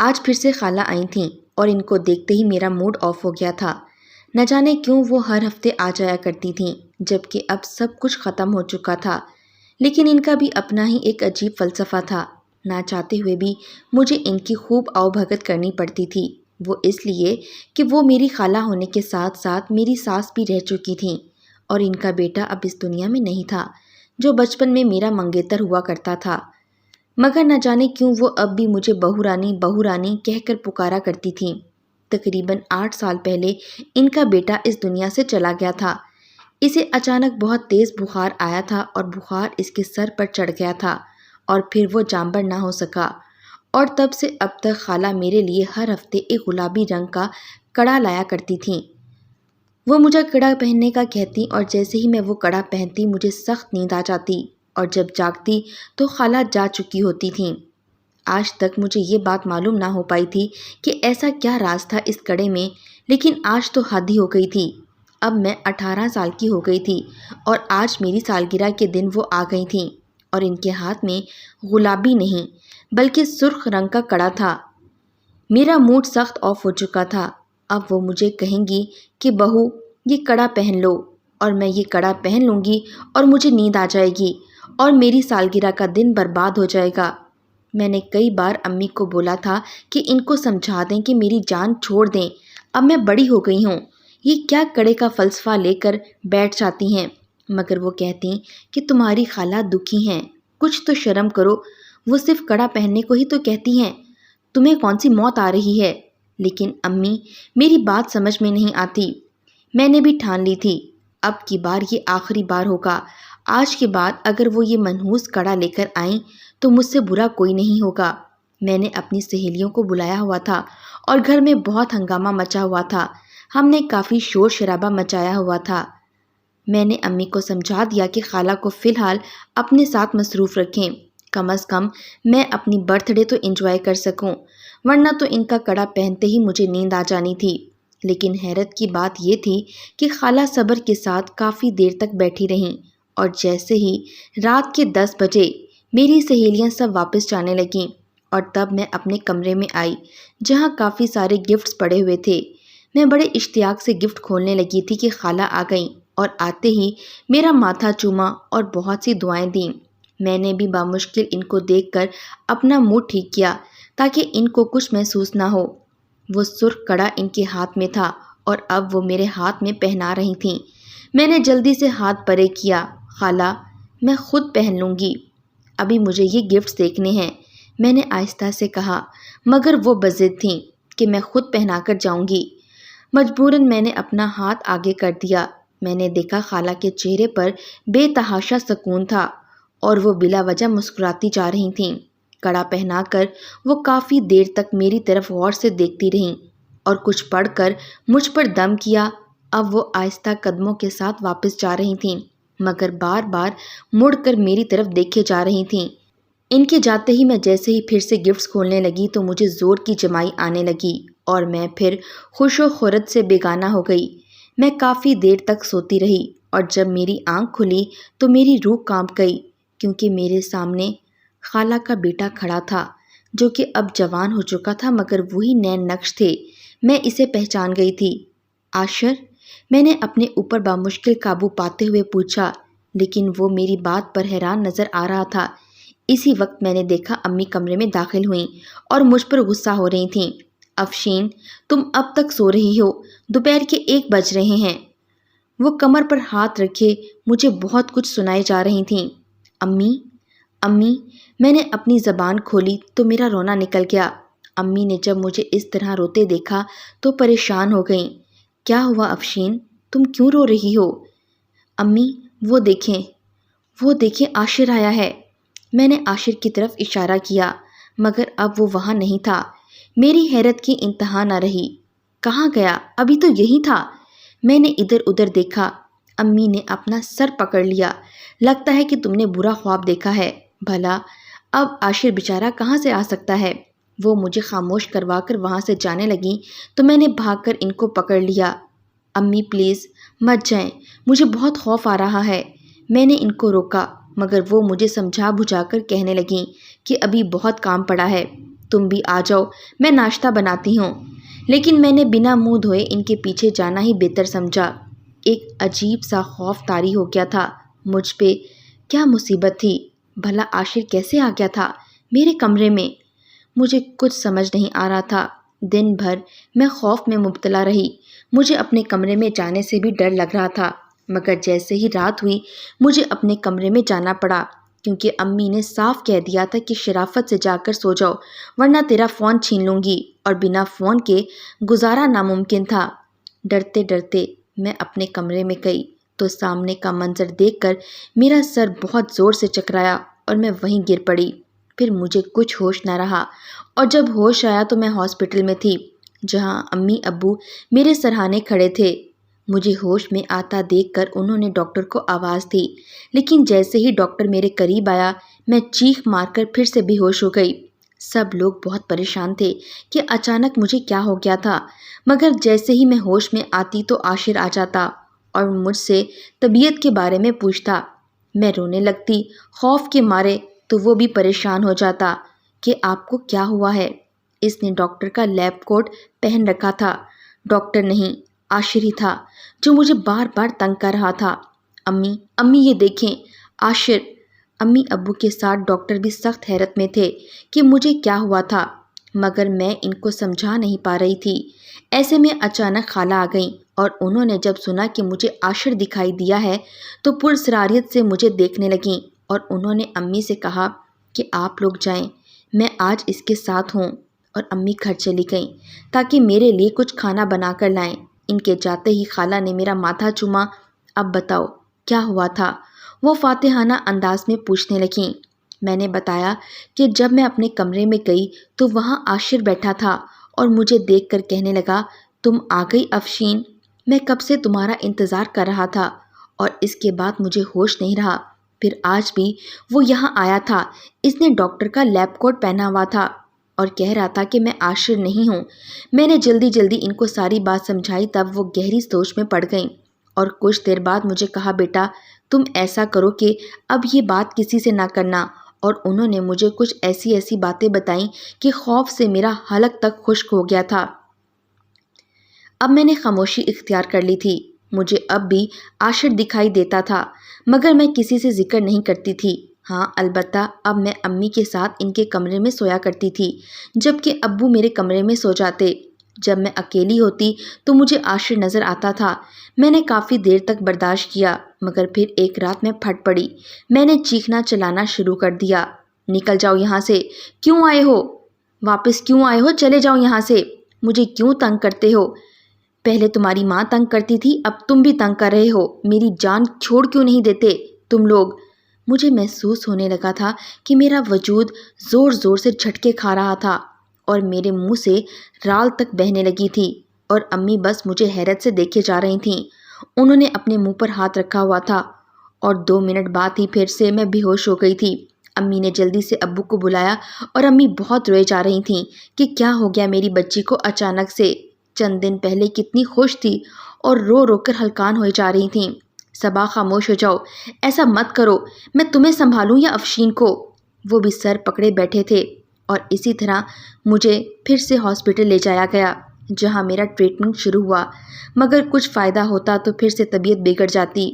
آج پھر سے خالہ آئی تھیں اور ان کو دیکھتے ہی میرا موڈ آف ہو گیا تھا۔ نہ جانے کیوں وہ ہر ہفتے آ جایا کرتی تھیں، جبکہ اب سب کچھ ختم ہو چکا تھا، لیکن ان کا بھی اپنا ہی ایک عجیب فلسفہ تھا۔ نہ چاہتے ہوئے بھی مجھے ان کی خوب آؤ بھگت کرنی پڑتی تھی، وہ اس لیے کہ وہ میری خالہ ہونے کے ساتھ ساتھ میری ساس بھی رہ چکی تھیں، اور ان کا بیٹا اب اس دنیا میں نہیں تھا جو بچپن میں میرا منگیتر ہوا کرتا تھا۔ مگر نہ جانے کیوں وہ اب بھی مجھے بہو رانی کہہ کر پکارا کرتی تھیں۔ تقریباً 8 سال پہلے ان کا بیٹا اس دنیا سے چلا گیا تھا۔ اسے اچانک بہت تیز بخار آیا تھا اور بخار اس کے سر پر چڑھ گیا تھا اور پھر وہ جانبر نہ ہو سکا، اور تب سے اب تک خالہ میرے لیے ہر ہفتے ایک گلابی رنگ کا کڑا لایا کرتی تھیں۔ وہ مجھے کڑا پہننے کا کہتی اور جیسے ہی میں وہ کڑا پہنتی مجھے سخت نیند آ جاتی، اور جب جاگتی تو خالہ جا چکی ہوتی تھیں۔ آج تک مجھے یہ بات معلوم نہ ہو پائی تھی کہ ایسا کیا راز تھا اس کڑے میں، لیکن آج تو حد ہی ہو گئی تھی۔ اب میں 18 سال کی ہو گئی تھی اور آج میری سالگرہ کے دن وہ آ گئی تھیں، اور ان کے ہاتھ میں گلابی نہیں بلکہ سرخ رنگ کا کڑا تھا۔ میرا موڈ سخت آف ہو چکا تھا۔ اب وہ مجھے کہیں گی کہ بہو یہ کڑا پہن لو، اور میں یہ کڑا پہن لوں گی اور مجھے نیند آ جائے گی اور میری سالگرہ کا دن برباد ہو جائے گا۔ میں نے کئی بار امی کو بولا تھا کہ ان کو سمجھا دیں کہ میری جان چھوڑ دیں، اب میں بڑی ہو گئی ہوں، یہ کیا کڑے کا فلسفہ لے کر بیٹھ جاتی ہیں، مگر وہ کہتی کہ تمہاری خالہ دکھی ہیں، کچھ تو شرم کرو، وہ صرف کڑا پہننے کو ہی تو کہتی ہیں، تمہیں کون سی موت آ رہی ہے۔ لیکن امی میری بات سمجھ میں نہیں آتی۔ میں نے بھی ٹھان لی تھی اب کی بار یہ آخری بار ہوگا، آج کے بعد اگر وہ یہ منحوس کڑا لے کر آئیں تو مجھ سے برا کوئی نہیں ہوگا۔ میں نے اپنی سہیلیوں کو بلایا ہوا تھا اور گھر میں بہت ہنگامہ مچا ہوا تھا، ہم نے کافی شور شرابہ مچایا ہوا تھا۔ میں نے امی کو سمجھا دیا کہ خالہ کو فی الحال اپنے ساتھ مصروف رکھیں، کم از کم میں اپنی برتھ ڈے تو انجوائے کر سکوں، ورنہ تو ان کا کڑا پہنتے ہی مجھے نیند آ جانی تھی۔ لیکن حیرت کی بات یہ تھی کہ خالہ صبر کے ساتھ کافی دیر تک بیٹھی رہیں، اور جیسے ہی رات کے 10 بجے میری سہیلیاں سب واپس جانے لگیں، اور تب میں اپنے کمرے میں آئی جہاں کافی سارے گفٹس پڑے ہوئے تھے۔ میں بڑے اشتیاق سے گفٹ کھولنے لگی تھی کہ خالہ آ گئیں، اور آتے ہی میرا ماتھا چوما اور بہت سی دعائیں دیں۔ میں نے بھی بامشکل ان کو دیکھ کر اپنا موڈ ٹھیک کیا تاکہ ان کو کچھ محسوس نہ ہو۔ وہ سرخ کڑا ان کے ہاتھ میں تھا اور اب وہ میرے ہاتھ میں پہنا رہی تھیں۔ میں نے جلدی سے ہاتھ پرے کیا۔ خالہ میں خود پہن لوں گی، ابھی مجھے یہ گفٹس دیکھنے ہیں، میں نے آہستہ سے کہا، مگر وہ بضد تھیں کہ میں خود پہنا کر جاؤں گی۔ مجبوراً میں نے اپنا ہاتھ آگے کر دیا۔ میں نے دیکھا خالہ کے چہرے پر بے تحاشا سکون تھا اور وہ بلا وجہ مسکراتی جا رہی تھیں۔ کڑا پہنا کر وہ کافی دیر تک میری طرف غور سے دیکھتی رہیں اور کچھ پڑھ کر مجھ پر دم کیا۔ اب وہ آہستہ قدموں کے ساتھ واپس جا رہی تھیں، مگر بار بار مڑ کر میری طرف دیکھے جا رہی تھیں۔ ان کے جاتے ہی میں جیسے ہی پھر سے گفٹس کھولنے لگی تو مجھے زور کی جمائی آنے لگی اور میں پھر خوش و خرد سے بیگانہ ہو گئی۔ میں کافی دیر تک سوتی رہی اور جب میری آنکھ کھلی تو میری روح کانپ گئی، کیونکہ میرے سامنے خالہ کا بیٹا کھڑا تھا جو کہ اب جوان ہو چکا تھا، مگر وہی نین نقش تھے۔ میں اسے پہچان گئی تھی۔ عاشر، میں نے اپنے اوپر بامشکل قابو پاتے ہوئے پوچھا، لیکن وہ میری بات پر حیران نظر آ رہا تھا۔ اسی وقت میں نے دیکھا امی کمرے میں داخل ہوئیں اور مجھ پر غصہ ہو رہی تھیں۔ افشین، تم اب تک سو رہی ہو، دوپہر کے 1 بج رہے ہیں۔ وہ کمر پر ہاتھ رکھے مجھے بہت کچھ سنائے جا رہی تھیں۔ امی امی میں نے اپنی زبان کھولی تو میرا رونا نکل گیا۔ امی نے جب مجھے اس طرح روتے دیکھا تو پریشان ہو گئیں۔ کیا ہوا افشین، تم کیوں رو رہی ہو؟ امی وہ دیکھیں عاشر آیا ہے۔ میں نے عاشر کی طرف اشارہ کیا، مگر اب وہ وہاں نہیں تھا۔ میری حیرت کی انتہا نہ رہی۔ کہاں گیا؟ ابھی تو یہی تھا۔ میں نے ادھر ادھر دیکھا۔ امی نے اپنا سر پکڑ لیا۔ لگتا ہے کہ تم نے برا خواب دیکھا ہے۔ بھلا اب عاشر بیچارہ کہاں سے آ سکتا ہے؟ وہ مجھے خاموش کروا کر وہاں سے جانے لگیں تو میں نے بھاگ کر ان کو پکڑ لیا۔ امی پلیز مت جائیں، مجھے بہت خوف آ رہا ہے۔ میں نے ان کو روکا، مگر وہ مجھے سمجھا بجھا کر کہنے لگیں کہ ابھی بہت کام پڑا ہے۔ تم بھی آ جاؤ، میں ناشتہ بناتی ہوں۔ لیکن میں نے بنا منہ دھوئے ان کے پیچھے جانا ہی بہتر سمجھا۔ ایک عجیب سا خوف طاری ہو گیا تھا مجھ پہ۔ کیا مصیبت تھی؟ بھلا عاشر کیسے آ گیا تھا میرے کمرے میں؟ مجھے کچھ سمجھ نہیں آ رہا تھا۔ دن بھر میں خوف میں مبتلا رہی۔ مجھے اپنے کمرے میں جانے سے بھی ڈر لگ رہا تھا، مگر جیسے ہی رات ہوئی مجھے اپنے کمرے میں جانا پڑا، کیونکہ امی نے صاف کہہ دیا تھا کہ شرافت سے جا کر سو جاؤ ورنہ تیرا فون چھین لوں گی، اور بنا فون کے گزارا ناممکن تھا۔ ڈرتے ڈرتے میں اپنے کمرے میں گئی تو سامنے کا منظر دیکھ کر میرا سر بہت زور سے چکرایا اور میں وہیں گر پڑی۔ پھر مجھے کچھ ہوش نہ رہا، اور جب ہوش آیا تو میں ہاسپٹل میں تھی، جہاں امی ابو میرے سرہانے کھڑے تھے۔ مجھے ہوش میں آتا دیکھ کر انہوں نے ڈاکٹر کو آواز دی، لیکن جیسے ہی ڈاکٹر میرے قریب آیا میں چیخ مار کر پھر سے بے ہوش ہو گئی۔ سب لوگ بہت پریشان تھے کہ اچانک مجھے کیا ہو گیا تھا، مگر جیسے ہی میں ہوش میں آتی تو عاشر آ جاتا اور مجھ سے طبیعت کے بارے میں پوچھتا۔ میں رونے لگتی خوف کے مارے، تو وہ بھی پریشان ہو جاتا کہ آپ کو کیا ہوا ہے۔ اس نے ڈاکٹر کا لیب کوٹ پہن رکھا تھا۔ ڈاکٹر نہیں، عاشر ہی تھا جو مجھے بار بار تنگ کر رہا تھا۔ امی امی یہ دیکھیں، عاشر۔ امی ابو کے ساتھ ڈاکٹر بھی سخت حیرت میں تھے کہ مجھے کیا ہوا تھا، مگر میں ان کو سمجھا نہیں پا رہی تھی۔ ایسے میں اچانک خالہ آ گئیں، اور انہوں نے جب سنا کہ مجھے عاشر دکھائی دیا ہے تو پراسراریت سے مجھے دیکھنے لگیں، اور انہوں نے امی سے کہا کہ آپ لوگ جائیں، میں آج اس کے ساتھ ہوں۔ اور امی گھر چلی گئیں تاکہ میرے لیے کچھ کھانا بنا کر لائیں۔ ان کے جاتے ہی خالہ نے میرا ماتھا چوما۔ اب بتاؤ کیا ہوا تھا؟ وہ فاتحانہ انداز میں پوچھنے لگیں۔ میں نے بتایا کہ جب میں اپنے کمرے میں گئی تو وہاں عاشر بیٹھا تھا اور مجھے دیکھ کر کہنے لگا، تم آ گئی افشین، میں کب سے تمہارا انتظار کر رہا تھا۔ اور اس کے بعد مجھے ہوش نہیں رہا۔ پھر آج بھی وہ یہاں آیا تھا۔ اس نے ڈاکٹر کا لیب کوٹ پہنا ہوا تھا اور کہہ رہا تھا کہ میں عاشر نہیں ہوں۔ میں نے جلدی جلدی ان کو ساری بات سمجھائی، تب وہ گہری سوچ میں پڑ گئیں، اور کچھ دیر بعد مجھے کہا، بیٹا تم ایسا کرو کہ اب یہ بات کسی سے نہ کرنا۔ اور انہوں نے مجھے کچھ ایسی باتیں بتائیں کہ خوف سے میرا حلق تک خشک ہو گیا تھا۔ اب میں نے خاموشی اختیار کر لی تھی۔ مجھے اب بھی عاشر دکھائی دیتا تھا، مگر میں کسی سے ذکر نہیں کرتی تھی۔ ہاں البتہ اب میں امی کے ساتھ ان کے کمرے میں سویا کرتی تھی، جبکہ ابو میرے کمرے میں سو جاتے۔ جب میں اکیلی ہوتی تو مجھے عاشر نظر آتا تھا۔ میں نے کافی دیر تک برداشت کیا، مگر پھر ایک رات میں پھٹ پڑی۔ میں نے چیخنا چلانا شروع کر دیا، نکل جاؤ یہاں سے، کیوں آئے ہو؟ واپس کیوں آئے ہو؟ چلے جاؤ یہاں سے، مجھے کیوں تنگ کرتے ہو؟ پہلے تمہاری ماں تنگ کرتی تھی، اب تم بھی تنگ کر رہے ہو۔ میری جان چھوڑ کیوں نہیں دیتے تم لوگ؟ مجھے محسوس ہونے لگا تھا کہ میرا وجود زور زور سے جھٹکے کھا رہا تھا اور میرے منہ سے رال تک بہنے لگی تھی، اور امی بس مجھے حیرت سے دیکھے جا رہی تھیں۔ انہوں نے اپنے منہ پر ہاتھ رکھا ہوا تھا، اور 2 منٹ بعد ہی پھر سے میں بے ہوش ہو گئی تھی۔ امی نے جلدی سے ابو کو بلایا، اور امی بہت روئے جا رہی تھیں کہ کیا ہو گیا میری بچی کو اچانک سے۔ چند دن پہلے کتنی خوش تھی اور رو رو کر ہلکان ہوئی جا رہی تھیں۔ صبا خاموش ہو جاؤ، ایسا مت کرو، میں تمہیں سنبھالوں یا افشین کو؟ وہ بھی سر پکڑے بیٹھے تھے، اور اسی طرح مجھے پھر سے ہاسپٹل لے جایا گیا، جہاں میرا ٹریٹمنٹ شروع ہوا، مگر کچھ فائدہ ہوتا تو پھر سے طبیعت بگڑ جاتی،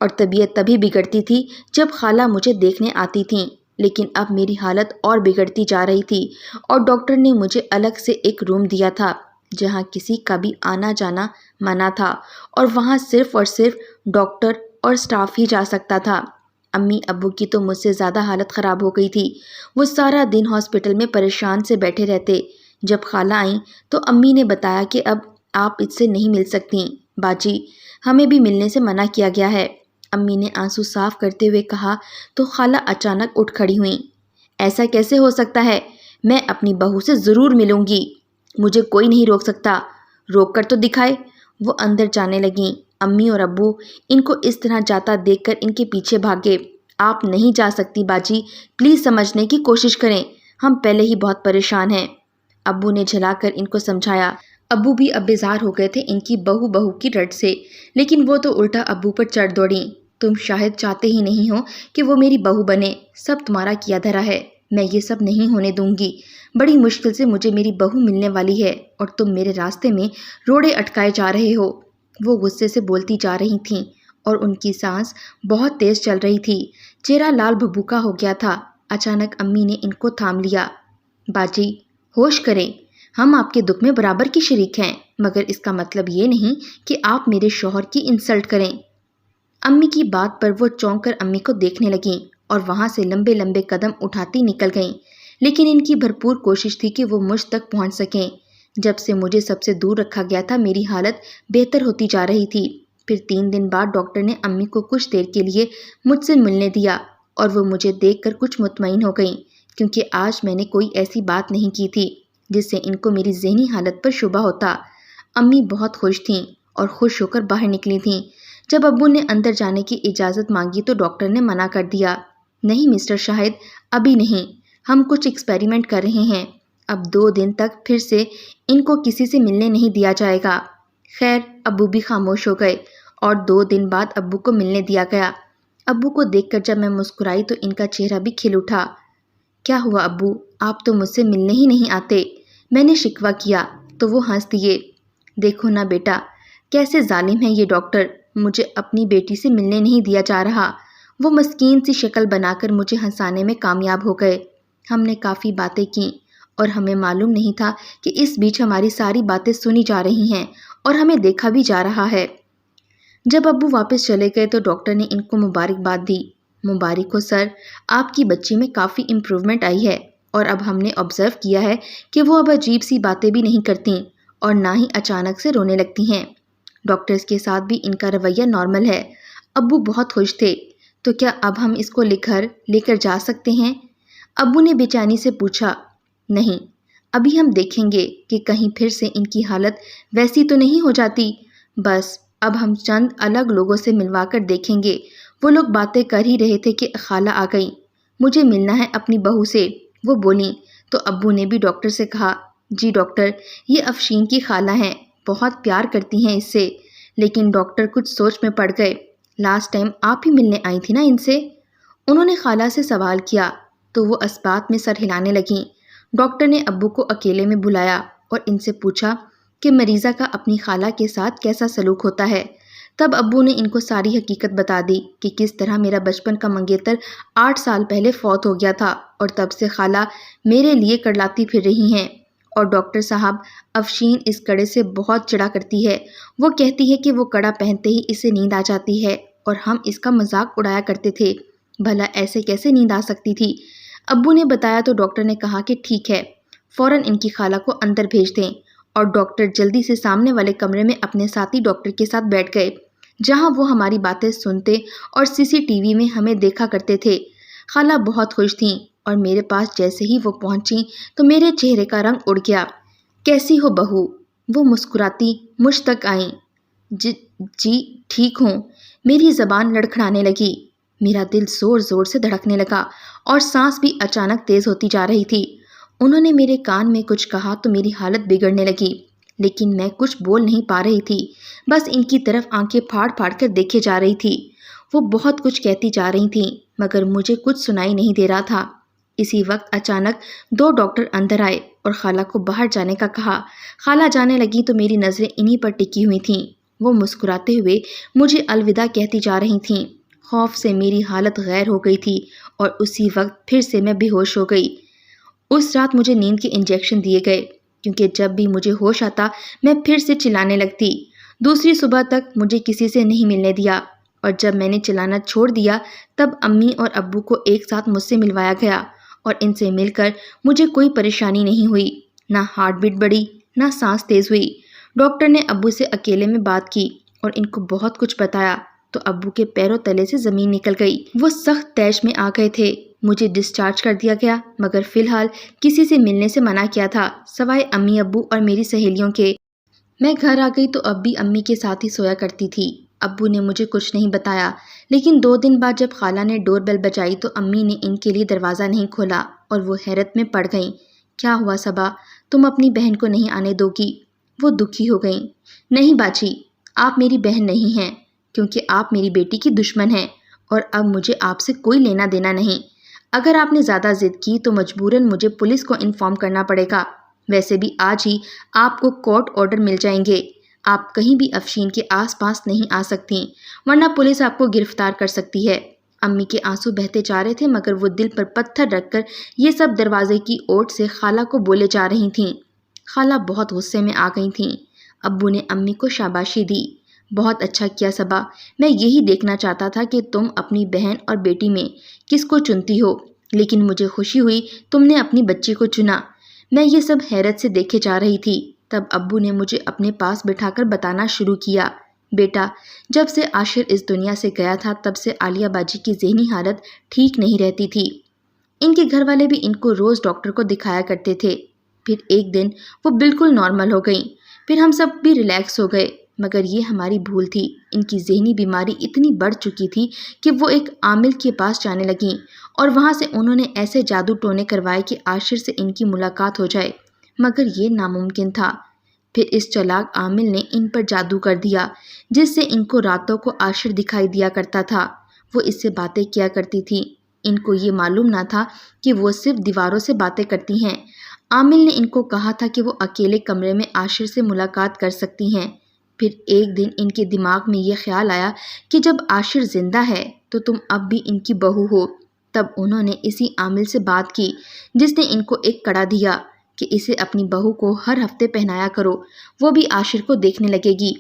اور طبیعت تبھی بگڑتی تھی جب خالہ مجھے دیکھنے آتی تھیں۔ لیکن اب میری حالت اور بگڑتی جا رہی تھی، اور ڈاکٹر نے مجھے الگ سے ایک روم دیا تھا جہاں کسی کا بھی آنا جانا منع تھا، اور وہاں صرف اور صرف ڈاکٹر اور سٹاف ہی جا سکتا تھا۔ امی ابو کی تو مجھ سے زیادہ حالت خراب ہو گئی تھی۔ وہ سارا دن ہاسپٹل میں پریشان سے بیٹھے رہتے۔ جب خالہ آئیں تو امی نے بتایا کہ اب آپ اس سے نہیں مل سکتیں باجی، ہمیں بھی ملنے سے منع کیا گیا ہے۔ امی نے آنسو صاف کرتے ہوئے کہا تو خالہ اچانک اٹھ کھڑی ہوئیں۔ ایسا کیسے ہو سکتا ہے؟ میں اپنی بہو سے ضرور ملوں گی، مجھے کوئی نہیں روک سکتا، روک کر تو دکھائے۔ وہ اندر جانے لگیں۔ امی اور ابو ان کو اس طرح جاتا دیکھ کر ان کے پیچھے بھاگے۔ آپ نہیں جا سکتی باجی، پلیز سمجھنے کی کوشش کریں، ہم پہلے ہی بہت پریشان ہیں۔ ابو نے جھلا کر ان کو سمجھایا۔ ابو بھی اب بیزار ہو گئے تھے ان کی بہو کی رٹ سے، لیکن وہ تو الٹا ابو پر چڑھ دوڑیں۔ تم شاید چاہتے ہی نہیں ہو کہ وہ میری بہو بنے، سب تمہارا کیا دھرا ہے۔ میں یہ سب نہیں ہونے دوں گی۔ بڑی مشکل سے مجھے میری بہو ملنے والی ہے اور تم میرے راستے میں روڑے اٹکائے جا رہے ہو۔ وہ غصے سے بولتی جا رہی تھیں اور ان کی سانس بہت تیز چل رہی تھی، چہرہ لال بھبوکا ہو گیا تھا۔ اچانک امی نے ان کو تھام لیا۔ باجی ہوش کریں، ہم آپ کے دکھ میں برابر کی شریک ہیں، مگر اس کا مطلب یہ نہیں کہ آپ میرے شوہر کی انسلٹ کریں۔ امی کی بات پر وہ چونک کر امی کو دیکھنے لگیں اور وہاں سے لمبے لمبے قدم اٹھاتی نکل گئیں، لیکن ان کی بھرپور کوشش تھی کہ وہ مجھ تک پہنچ سکیں۔ جب سے مجھے سب سے دور رکھا گیا تھا میری حالت بہتر ہوتی جا رہی تھی۔ پھر 3 دن بعد ڈاکٹر نے امی کو کچھ دیر کے لیے مجھ سے ملنے دیا اور وہ مجھے دیکھ کر کچھ مطمئن ہو گئیں، کیونکہ آج میں نے کوئی ایسی بات نہیں کی تھی جس سے ان کو میری ذہنی حالت پر شبہ ہوتا۔ امی بہت خوش تھیں اور خوش ہو کر باہر نکلی تھیں۔ جب ابو نے اندر جانے کی اجازت مانگی تو ڈاکٹر نے منع کر دیا۔ نہیں مسٹر شاہد، ابھی نہیں، ہم کچھ ایکسپیریمنٹ کر رہے ہیں۔ اب 2 دن تک پھر سے ان کو کسی سے ملنے نہیں دیا جائے گا۔ خیر، ابو بھی خاموش ہو گئے اور 2 دن بعد ابو کو ملنے دیا گیا۔ ابو کو دیکھ کر جب میں مسکرائی تو ان کا چہرہ بھی کھل اٹھا۔ کیا ہوا ابو، آپ تو مجھ سے ملنے ہی نہیں آتے؟ میں نے شکوہ کیا تو وہ ہنس دیے۔ دیکھو نا بیٹا، کیسے ظالم ہے یہ ڈاکٹر، مجھے اپنی بیٹی سے ملنے نہیں دیا جا رہا۔ وہ مسکین سی شکل بنا کر مجھے ہنسانے میں کامیاب ہو گئے۔ ہم نے کافی باتیں کیں اور ہمیں معلوم نہیں تھا کہ اس بیچ ہماری ساری باتیں سنی جا رہی ہیں اور ہمیں دیکھا بھی جا رہا ہے۔ جب ابو واپس چلے گئے تو ڈاکٹر نے ان کو مبارکباد دی۔ مبارک ہو سر، آپ کی بچی میں کافی امپروومنٹ آئی ہے اور اب ہم نے آبزرو کیا ہے کہ وہ اب عجیب سی باتیں بھی نہیں کرتی اور نہ ہی اچانک سے رونے لگتی ہیں۔ ڈاکٹرز کے ساتھ بھی ان کا رویہ نارمل ہے۔ ابو بہت خوش تھے۔ تو کیا اب ہم اس کو گھر لے کر جا سکتے ہیں؟ ابو نے بے چینی سے پوچھا۔ نہیں، ابھی ہم دیکھیں گے کہ کہیں پھر سے ان کی حالت ویسی تو نہیں ہو جاتی۔ بس اب ہم چند الگ لوگوں سے ملوا کر دیکھیں گے۔ وہ لوگ باتیں کر ہی رہے تھے کہ خالہ آ گئیں۔ مجھے ملنا ہے اپنی بہو سے، وہ بولیں تو ابو نے بھی ڈاکٹر سے کہا، جی ڈاکٹر، یہ افشین کی خالہ ہیں، بہت پیار کرتی ہیں اس سے۔ لیکن ڈاکٹر کچھ سوچ میں پڑ گئے۔ لاسٹ ٹائم آپ ہی ملنے آئی تھی نا ان سے؟ انہوں نے خالہ سے سوال کیا تو وہ اسبات میں سر ہلانے لگیں۔ ڈاکٹر نے ابو کو اکیلے میں بلایا اور ان سے پوچھا کہ مریضہ کا اپنی خالہ کے ساتھ کیسا سلوک ہوتا ہے۔ تب ابو نے ان کو ساری حقیقت بتا دی کہ کس طرح میرا بچپن کا منگیتر 8 سال پہلے فوت ہو گیا تھا اور تب سے خالہ میرے لیے کڑلاتی پھر رہی ہیں۔ اور ڈاکٹر صاحب، افشین اس کڑے سے بہت چڑا کرتی ہے۔ وہ کہتی ہے کہ وہ کڑا پہنتے ہی اسے نیند آ جاتی ہے اور ہم اس کا مذاق اڑایا کرتے تھے۔ بھلا ایسے کیسے نیند آ سکتی تھی؟ ابو نے بتایا تو ڈاکٹر نے کہا کہ ٹھیک ہے، فوراً ان کی خالہ کو اندر بھیج دیں۔ اور ڈاکٹر جلدی سے سامنے والے کمرے میں اپنے ساتھی ڈاکٹر کے ساتھ بیٹھ گئے، جہاں وہ ہماری باتیں سنتے اور CCTV میں ہمیں دیکھا کرتے تھے۔ خالہ بہت خوش تھیں اور میرے پاس جیسے ہی وہ پہنچیں تو میرے چہرے کا رنگ اڑ گیا۔ کیسی ہو بہو؟ وہ مسکراتی مجھ تک آئیں۔ جی ٹھیک ہوں۔ میری زبان لڑکھڑانے لگی، میرا دل زور زور سے دھڑکنے لگا اور سانس بھی اچانک تیز ہوتی جا رہی تھی۔ انہوں نے میرے کان میں کچھ کہا تو میری حالت بگڑنے لگی، لیکن میں کچھ بول نہیں پا رہی تھی، بس ان کی طرف آنکھیں پھاڑ پھاڑ کر دیکھے جا رہی تھی۔ وہ بہت کچھ کہتی جا رہی تھیں مگر مجھے کچھ سنائی نہیں دے رہا تھا۔ اسی وقت اچانک 2 ڈاکٹر اندر آئے اور خالہ کو باہر جانے کا کہا۔ خالہ جانے لگی تو میری نظریں انہی پر ٹکی ہوئی تھیں۔ وہ مسکراتے ہوئے مجھے الوداع کہتی جا رہی تھیں۔ خوف سے میری حالت غیر ہو گئی تھی اور اسی وقت پھر سے میں بے ہوش ہو گئی۔ اس رات مجھے نیند کے انجیکشن دیے گئے، کیونکہ جب بھی مجھے ہوش آتا میں پھر سے چلانے لگتی۔ دوسری صبح تک مجھے کسی سے نہیں ملنے دیا اور جب میں نے چلانا چھوڑ دیا تب امی اور ابو کو ایک ساتھ مجھ سے ملوایا گیا اور ان سے مل کر مجھے کوئی پریشانی نہیں ہوئی، نہ ہارٹ بیٹ بڑھی نہ سانس تیز ہوئی۔ ڈاکٹر نے ابو سے اکیلے میں بات کی اور ان کو بہت کچھ بتایا تو ابو کے پیروں تلے سے زمین نکل گئی۔ وہ سخت طیش میں آ گئے تھے۔ مجھے ڈسچارج کر دیا گیا مگر فی الحال کسی سے ملنے سے منع کیا تھا سوائے امی ابو اور میری سہیلیوں کے۔ میں گھر آ گئی تو اب بھی امی کے ساتھ ہی سویا کرتی تھی۔ ابو نے مجھے کچھ نہیں بتایا، لیکن 2 دن بعد جب خالہ نے ڈور بیل بجائی تو امی نے ان کے لیے دروازہ نہیں کھولا اور وہ حیرت میں پڑ گئیں۔ کیا ہوا صبا، تم اپنی بہن کو نہیں آنے دو گی؟ وہ دکھی ہو گئیں۔ نہیں باجی، آپ میری بہن نہیں ہیں، کیونکہ آپ میری بیٹی کی دشمن ہیں اور اب مجھے آپ سے کوئی لینا دینا نہیں۔ اگر آپ نے زیادہ ضد کی تو مجبوراً مجھے پولیس کو انفارم کرنا پڑے گا۔ ویسے بھی آج ہی آپ کو کورٹ آرڈر مل جائیں گے۔ آپ کہیں بھی افشین کے آس پاس نہیں آ سکتی، ورنہ پولیس آپ کو گرفتار کر سکتی ہے۔ امی کے آنسو بہتے جا رہے تھے، مگر وہ دل پر پتھر رکھ کر یہ سب دروازے کی اوٹ سے خالہ کو بولے جا رہی تھیں۔ خالہ بہت غصے میں آ گئی تھیں۔ ابو نے امی کو شاباشی دی۔ بہت اچھا کیا صبا، میں یہی دیکھنا چاہتا تھا کہ تم اپنی بہن اور بیٹی میں کس کو چنتی ہو، لیکن مجھے خوشی ہوئی تم نے اپنی بچی کو چنا۔ میں یہ سب حیرت سے دیکھے جا رہی تھی۔ تب ابو نے مجھے اپنے پاس بٹھا کر بتانا شروع کیا، بیٹا جب سے عاشر اس دنیا سے گیا تھا تب سے عالیہ باجی کی ذہنی حالت ٹھیک نہیں رہتی تھی۔ ان کے گھر والے بھی ان کو روز ڈاکٹر کو دکھایا کرتے تھے۔ پھر ایک دن وہ بالکل نارمل ہو گئیں، پھر ہم سب بھی ریلیکس ہو گئے، مگر یہ ہماری بھول تھی۔ ان کی ذہنی بیماری اتنی بڑھ چکی تھی کہ وہ ایک عامل کے پاس جانے لگیں اور وہاں سے انہوں نے ایسے جادو ٹونے کروائے کہ عاشر سے ان کی ملاقات ہو جائے، مگر یہ ناممکن تھا۔ پھر اس چلاک عامل نے ان پر جادو کر دیا، جس سے ان کو راتوں کو عاشر دکھائی دیا کرتا تھا۔ وہ اس سے باتیں کیا کرتی تھی۔ ان کو یہ معلوم نہ تھا کہ وہ صرف دیواروں سے باتیں کرتی ہیں۔ عامل نے ان کو کہا تھا کہ وہ اکیلے کمرے میں عاشر سے ملاقات کر سکتی ہیں۔ پھر ایک دن ان کے دماغ میں یہ خیال آیا کہ جب عاشر زندہ ہے تو تم اب بھی ان کی بہو ہو۔ تب انہوں نے اسی عامل سے بات کی، جس نے ان کو ایک کڑا دیا کہ اسے اپنی بہو کو ہر ہفتے پہنایا کرو، وہ بھی عاشر کو دیکھنے لگے گی۔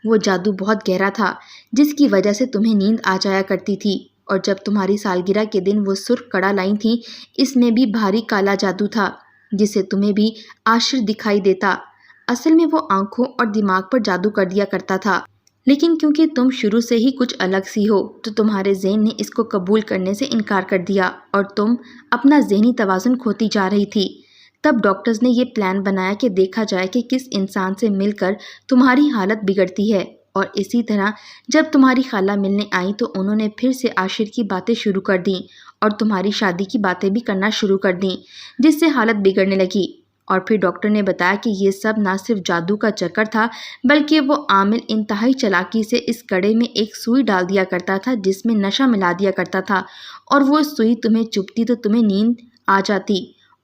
وہ جادو بہت گہرا تھا، جس کی وجہ سے تمہیں نیند آ جایا کرتی تھی، اور جب تمہاری سالگرہ کے دن وہ سرخ کڑا لائی تھیں، اس میں بھی بھاری کالا جادو تھا، جس سے تمہیں بھی عاشر دکھائی دیتا۔ اصل میں وہ آنکھوں اور دماغ پر جادو کر دیا کرتا تھا، لیکن کیونکہ تم شروع سے ہی کچھ الگ سی ہو تو تمہارے ذہن نے اس کو قبول کرنے سے انکار کر دیا اور تم اپنا ذہنی توازن کھوتی جا رہی تھی۔ تب ڈاکٹرز نے یہ پلان بنایا کہ دیکھا جائے کہ کس انسان سے مل کر تمہاری حالت بگڑتی ہے، اور اسی طرح جب تمہاری خالہ ملنے آئیں تو انہوں نے پھر سے عاشر کی باتیں شروع کر دیں اور تمہاری شادی کی باتیں بھی کرنا شروع کر دیں، جس سے حالت بگڑنے لگی۔ اور پھر ڈاکٹر نے بتایا کہ یہ سب نہ صرف جادو کا چکر تھا، بلکہ وہ عامل انتہائی چالاکی سے اس کڑے میں ایک سوئی ڈال دیا کرتا تھا جس میں نشہ ملا دیا کرتا تھا، اور وہ سوئی تمہیں چبھتی تو تمہیں نیند آ جاتی،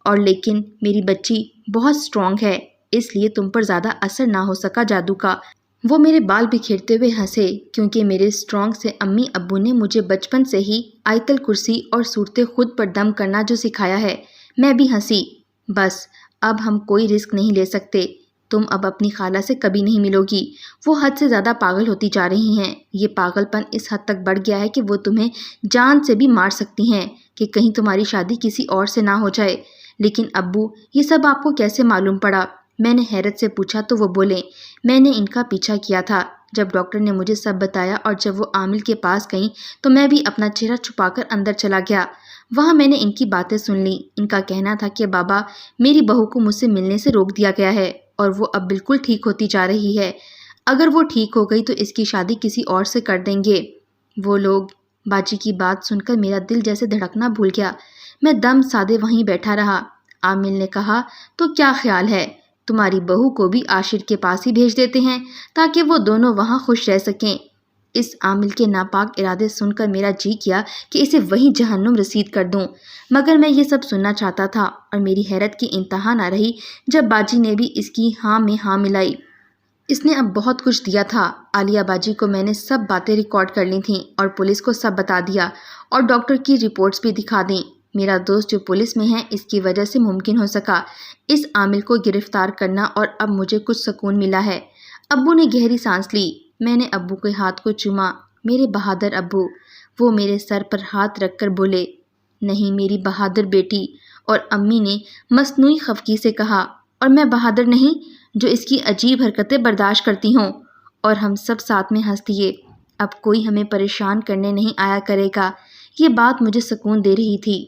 اور لیکن میری بچی بہت اسٹرانگ ہے، اس لیے تم پر زیادہ اثر نہ ہو سکا جادو کا۔ وہ میرے بال بکھیرتے ہوئے ہنسے، کیونکہ میرے اسٹرانگ سے امی ابو نے مجھے بچپن سے ہی آیت الکرسی اور صورت خود پر دم کرنا جو سکھایا ہے۔ میں بھی ہنسی۔ بس اب ہم کوئی رسک نہیں لے سکتے، تم اب اپنی خالہ سے کبھی نہیں ملو گی، وہ حد سے زیادہ پاگل ہوتی جا رہی ہیں۔ یہ پاگل پن اس حد تک بڑھ گیا ہے کہ وہ تمہیں جان سے بھی مار سکتی ہیں کہ کہیں تمہاری شادی کسی اور سے نہ ہو جائے۔ لیکن ابو یہ سب آپ کو کیسے معلوم پڑا؟ میں نے حیرت سے پوچھا تو وہ بولے، میں نے ان کا پیچھا کیا تھا۔ جب ڈاکٹر نے مجھے سب بتایا اور جب وہ عامل کے پاس گئیں تو میں بھی اپنا چہرہ چھپا کر اندر چلا گیا۔ وہاں میں نے ان کی باتیں سن لیں۔ ان کا کہنا تھا کہ بابا میری بہو کو مجھ سے ملنے سے روک دیا گیا ہے اور وہ اب بالکل ٹھیک ہوتی جا رہی ہے، اگر وہ ٹھیک ہو گئی تو اس کی شادی کسی اور سے کر دیں گے وہ لوگ۔ باجی کی بات سن کر میرا دل جیسے دھڑکنا بھول گیا۔ میں دم سادے وہیں بیٹھا رہا۔ عامل نے کہا، تو کیا خیال ہے تمہاری بہو کو بھی عاشر کے پاس ہی بھیج دیتے ہیں تاکہ وہ دونوں وہاں خوش رہ سکیں؟ اس عامل کے ناپاک ارادے سن کر میرا جی کیا کہ اسے وہیں جہنم رسید کر دوں، مگر میں یہ سب سننا چاہتا تھا، اور میری حیرت کی انتہا نہ رہی جب باجی نے بھی اس کی ہاں میں ہاں ملائی۔ اس نے اب بہت کچھ دیا تھا۔ عالیہ باجی کو میں نے سب باتیں ریکارڈ کر لی تھیں اور پولیس کو سب بتا دیا اور ڈاکٹر کی رپورٹس بھی دکھا دیں۔ میرا دوست جو پولیس میں ہے اس کی وجہ سے ممکن ہو سکا اس عامل کو گرفتار کرنا، اور اب مجھے کچھ سکون ملا ہے۔ ابو نے گہری سانس لی۔ میں نے ابو کے ہاتھ کو چوما۔ میرے بہادر ابو۔ وہ میرے سر پر ہاتھ رکھ کر بولے، نہیں میری بہادر بیٹی، اور امی نے مصنوعی خفگی سے کہا، اور میں بہادر نہیں جو اس کی عجیب حرکتیں برداشت کرتی ہوں، اور ہم سب ساتھ میں ہنس دیے۔ اب کوئی ہمیں پریشان کرنے نہیں آیا کرے گا۔ یہ بات مجھے سکون دے رہی تھی۔